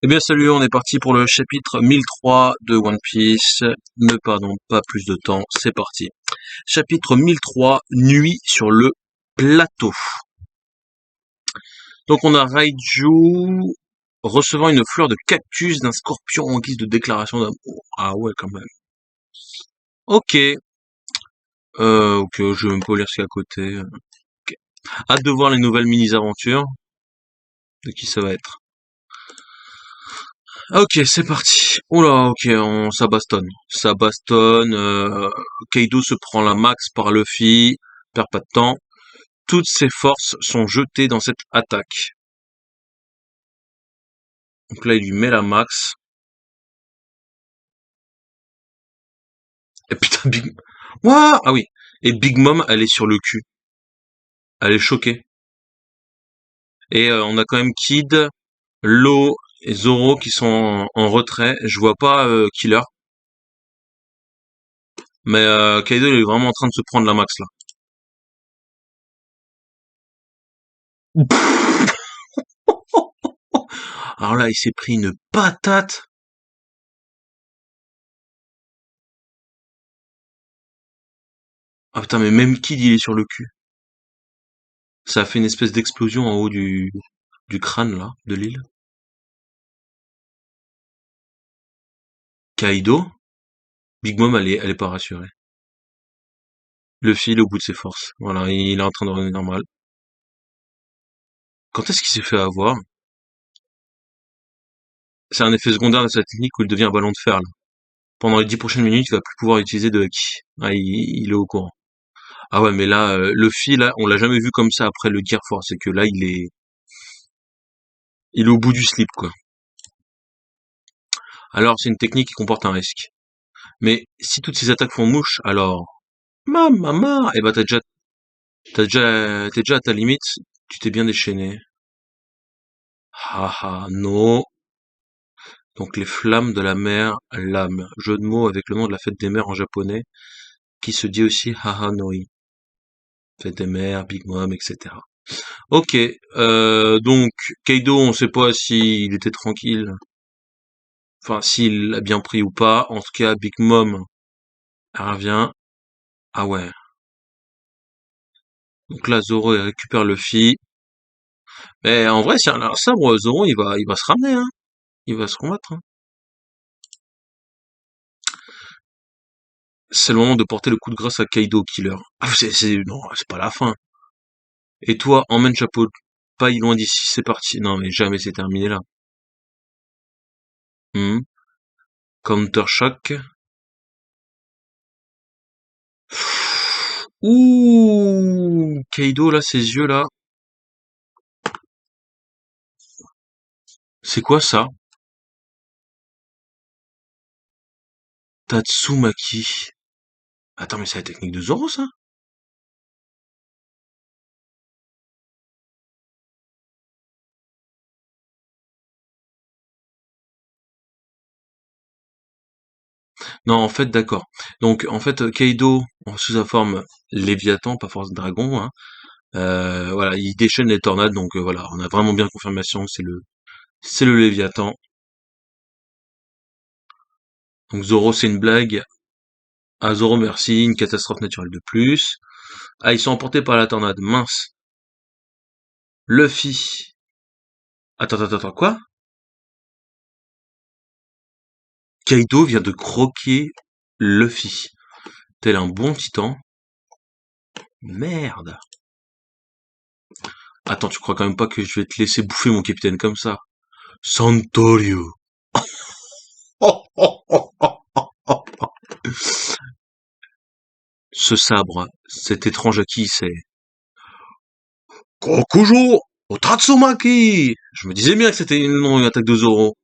Eh bien salut, on est parti pour le chapitre 1003 de One Piece. Ne perdons pas plus de temps, c'est parti. Chapitre 1003, Nuit sur le plateau. Donc on a Raiju recevant une fleur de cactus d'un scorpion en guise de déclaration d'amour. Ah ouais quand même. Ok, ok, je vais même pas lire ce qu'il y a à côté. Ok. Hâte de voir les nouvelles mini-aventures. De qui ça va être. Ok, c'est parti. Oula, ok, ça bastonne. Ça bastonne. Kaido se prend la max par Luffy, perd pas de temps. Toutes ses forces sont jetées dans cette attaque. Donc là, il lui met la max. Et putain, Ouah, ah oui. Et Big Mom, elle est sur le cul. Elle est choquée. Et on a quand même Kid, Law et Zoro qui sont en retrait. Je vois pas Killer. Mais Kaido, il est vraiment en train de se prendre la max là. Alors là, il s'est pris une patate. Ah putain, mais même Kid, il est sur le cul. Ça a fait une espèce d'explosion en haut du crâne, là, de l'île. Kaido, Big Mom, elle est pas rassurée. Le fil au bout de ses forces. Voilà, il est en train de revenir normal. Quand est-ce qu'il s'est fait avoir? C'est un effet secondaire de sa technique où il devient un ballon de fer, là. Pendant les 10 prochaines minutes, il va plus pouvoir utiliser de haki. Ah, il est au courant. Ah ouais, mais là, le fil, là, on l'a jamais vu comme ça après le Gear Force. C'est que là, il est au bout du slip, quoi. Alors, c'est une technique qui comporte un risque. Mais si toutes ces attaques font mouche, alors, maman, eh ben t'es déjà à ta limite, tu t'es bien déchaîné. Haha, no. Donc les flammes de la mer, l'âme. Jeu de mots avec le nom de la fête des mers en japonais, qui se dit aussi haha noi. Fête des mers, Big Mom, etc. Ok, donc Kaido, on sait pas s'il était tranquille, enfin s'il a bien pris ou pas. En tout cas, Big Mom, elle revient. Ah ouais. Donc là, Zoro il récupère Luffy. Mais en vrai, si elle a un sabre, Zoro, il va se ramener, hein. Il va se remettre, hein. C'est le moment de porter le coup de grâce à Kaido Killer. Ah, non, c'est pas la fin. Et toi, emmène chapeau paille loin d'ici, c'est parti. Non, mais jamais c'est terminé là. Hmm. Counter Shock. Ouh, Kaido là, ses yeux là. C'est quoi ça? Tatsumaki. Attends, mais c'est la technique de Zoro ça? Non, en fait, d'accord. Donc, en fait, Kaido, sous sa forme Léviathan, pas force dragon, hein, voilà, il déchaîne les tornades, donc voilà, on a vraiment bien confirmation, c'est le Léviathan. Donc Zoro, c'est une blague. Ah, Zoro, merci, une catastrophe naturelle de plus. Ah, ils sont emportés par la tornade, mince. Luffy. Attends, quoi? Kaido vient de croquer Luffy. Tel un bon titan. Merde. Attends, tu crois quand même pas que je vais te laisser bouffer mon capitaine comme ça? Santorio. Ce sabre, cet étrange à qui c'est? Kokujo Otatsumaki. Je me disais bien que c'était une attaque de Zoro.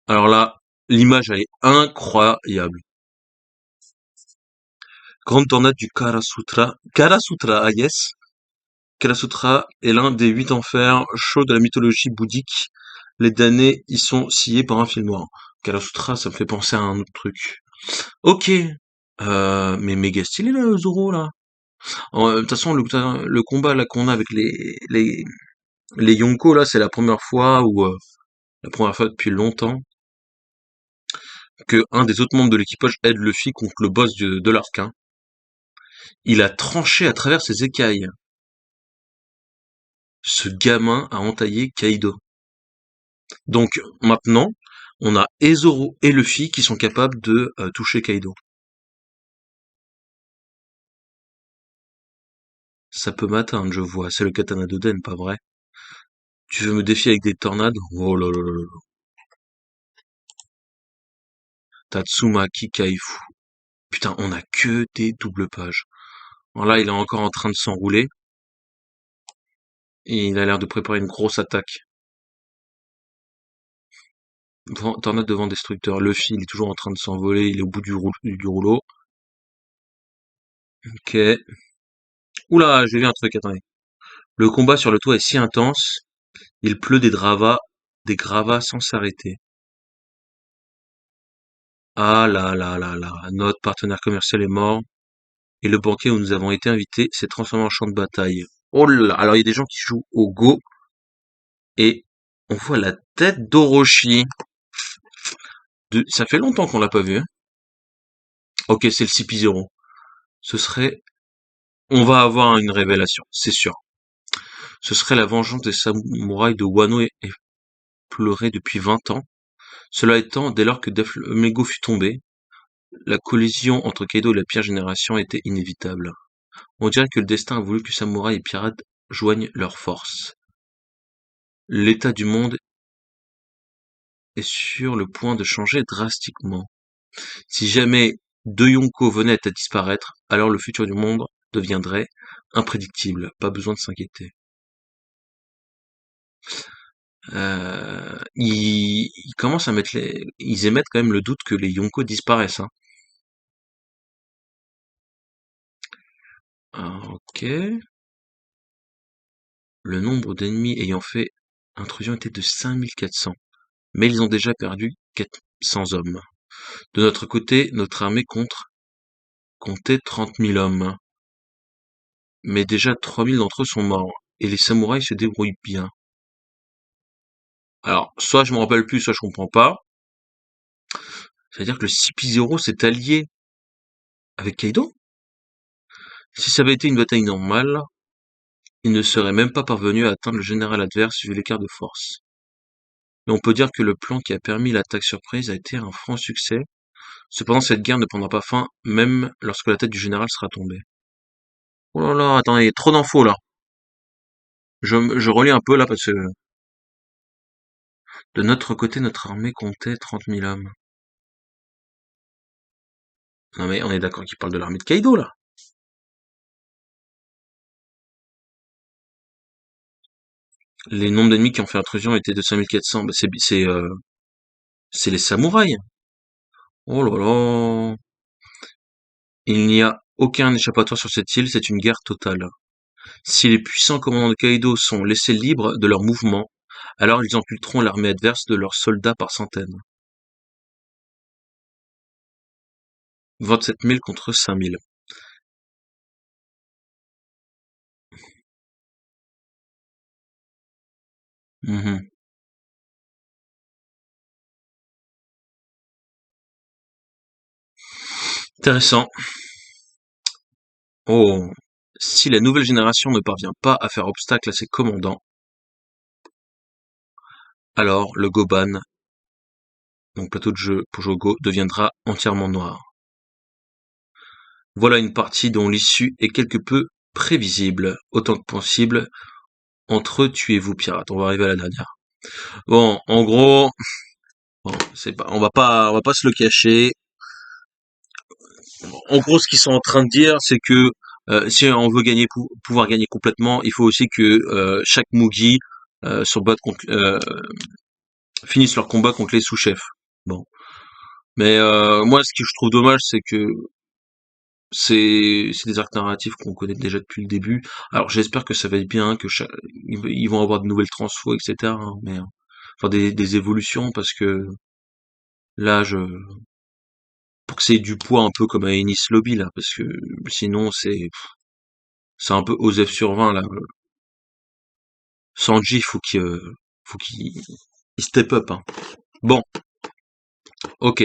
Alors là, l'image elle est incroyable. Grande tornade du Karasutra. Karasutra, ah yes. Karasutra est l'un des 8 enfers chauds de la mythologie bouddhique. Les damnés y sont sciés par un fil noir. Karasutra, ça me fait penser à un autre truc. Ok. Mais méga stylé là, Zoro là. De toute façon, le combat là qu'on a avec les Yonko là, c'est la première fois où la première fois depuis longtemps, que un des autres membres de l'équipage aide Luffy contre le boss de l'arc, hein. Il a tranché à travers ses écailles. Ce gamin a entaillé Kaido. Donc maintenant, on a et Zoro et Luffy qui sont capables de toucher Kaido. Ça peut m'atteindre, je vois. C'est le katana d'Oden, pas vrai? Tu veux me défier avec des tornades? Oh là là là là. Tatsumaki Kaifu. Putain, on a que des doubles pages. Alors là, il est encore en train de s'enrouler. Et il a l'air de préparer une grosse attaque. Tornade de vent destructeur. Luffy, il est toujours en train de s'envoler. Il est au bout du rouleau. Ok. Oula, j'ai vu un truc, attendez. Le combat sur le toit est si intense. Il pleut des gravats sans s'arrêter. Ah là là là là. Notre partenaire commercial est mort. Et le banquet où nous avons été invités s'est transformé en champ de bataille. Oh là là. Alors il y a des gens qui jouent au Go. Et on voit la tête d'Orochi. Ça fait longtemps qu'on l'a pas vu, hein. Ok, c'est le CP0. Ce serait... On va avoir une révélation, c'est sûr. Ce serait la vengeance des samouraïs de Wano et pleurée depuis 20 ans. Cela étant, dès lors que Doflamingo fut tombé, la collision entre Kaido et la pire génération était inévitable. On dirait que le destin a voulu que samouraïs et pirates joignent leurs forces. L'état du monde est sur le point de changer drastiquement. Si jamais deux Yonko venaient à disparaître, alors le futur du monde deviendrait imprédictible. Pas besoin de s'inquiéter. Ils commencent à mettre ils émettent quand même le doute que les Yonko disparaissent, hein. Ah, ok. Le nombre d'ennemis ayant fait intrusion était de 5400. Mais ils ont déjà perdu 400 hommes. De notre côté, notre armée comptait 30 000 hommes. Mais déjà 3000 d'entre eux sont morts. Et les samouraïs se débrouillent bien. Alors, soit je me rappelle plus, soit je comprends pas. C'est-à-dire que le CP0 s'est allié avec Kaido? Si ça avait été une bataille normale, il ne serait même pas parvenu à atteindre le général adverse vu l'écart de force. Mais on peut dire que le plan qui a permis l'attaque surprise a été un franc succès. Cependant, cette guerre ne prendra pas fin, même lorsque la tête du général sera tombée. Oh là là, attends, il y a trop d'infos là. Je relis un peu là parce que de notre côté, notre armée comptait 30 000 hommes. Non mais on est d'accord qu'il parle de l'armée de Kaido là. Les nombres d'ennemis qui ont fait intrusion étaient de 5400. Bah, c'est les samouraïs. Oh là là. Il n'y a aucun échappatoire sur cette île, c'est une guerre totale. Si les puissants commandants de Kaido sont laissés libres de leurs mouvements, alors ils amputeront l'armée adverse de leurs soldats par centaines. 27 000 contre 5 000. Mhm. Intéressant. Oh. Si la nouvelle génération ne parvient pas à faire obstacle à ses commandants, alors le Goban, donc plateau de jeu pour jouer au Go, deviendra entièrement noir. Voilà une partie dont l'issue est quelque peu prévisible, autant que possible. Entre eux, tuez-vous pirates. On va arriver à la dernière. Bon, en gros, bon, c'est pas, on va pas se le cacher. En gros, ce qu'ils sont en train de dire, c'est que si on veut gagner, pouvoir gagner complètement, il faut aussi que chaque Mugi se batte contre, finissent leur combat contre les sous-chefs. Bon, mais moi, ce que je trouve dommage, c'est que c'est des arcs narratifs qu'on connaît déjà depuis le début. Alors, j'espère que ça va être bien, que ils vont avoir de nouvelles transfos, etc., hein, mais enfin des évolutions, parce que là, pour que ça ait du poids un peu comme à Ennis Lobby là, parce que sinon c'est un peu OSEF sur 20 là. Sanji, faut qu'il Il step up, hein. Bon, ok.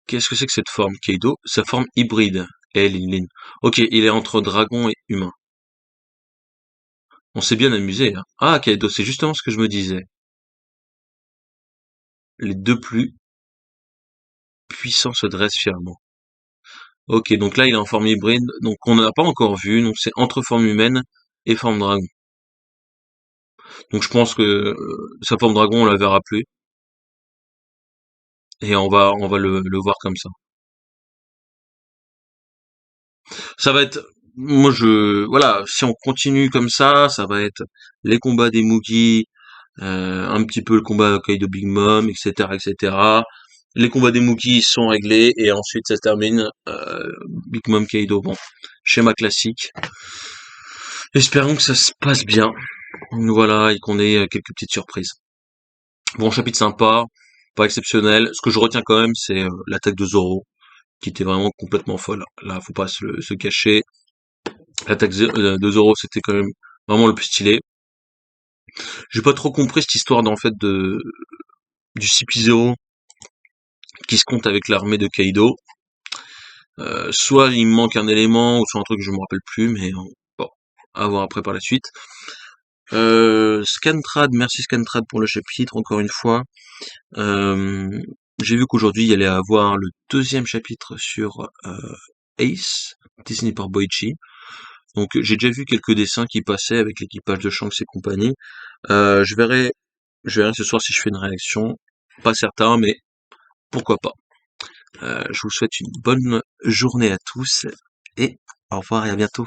Qu'est-ce que c'est que cette forme, Kaido? Sa forme hybride. Eh, Lin Lin. Ok, il est entre dragon et humain. On s'est bien amusé, hein. Ah, Kaido, c'est justement ce que je me disais. Les deux plus puissants se dressent fièrement. Ok, donc là, il est en forme hybride, donc on n'a pas encore vu, donc c'est entre forme humaine et forme dragon. Donc je pense que sa forme dragon, on la verra plus, et on va le voir comme ça. Ça va être, moi voilà, si on continue comme ça va être les combats des Mugi, un petit peu le combat Kaido Big Mom, etc., etc. Les combats des Mugi sont réglés et ensuite ça se termine Big Mom Kaido. Bon, schéma classique. Espérons que ça se passe bien. Voilà, et qu'on ait quelques petites surprises. Bon, chapitre sympa, pas exceptionnel. Ce que je retiens quand même, c'est l'attaque de Zoro, qui était vraiment complètement folle. Là, faut pas se cacher. L'attaque de Zoro, c'était quand même vraiment le plus stylé. J'ai pas trop compris cette histoire d'en fait de du CP0 qui se compte avec l'armée de Kaido. Soit il me manque un élément, ou soit un truc que je me rappelle plus, mais bon, à voir après par la suite. Scantrad, merci Scantrad pour le chapitre, encore une fois. Euh, j'ai vu qu'aujourd'hui il y allait avoir le deuxième chapitre sur Ace, dessiné par Boichi. Donc j'ai déjà vu quelques dessins qui passaient avec l'équipage de Shanks et compagnie. Je verrai ce soir si je fais une réaction. Pas certain, mais pourquoi pas. Je vous souhaite une bonne journée à tous et au revoir et à bientôt.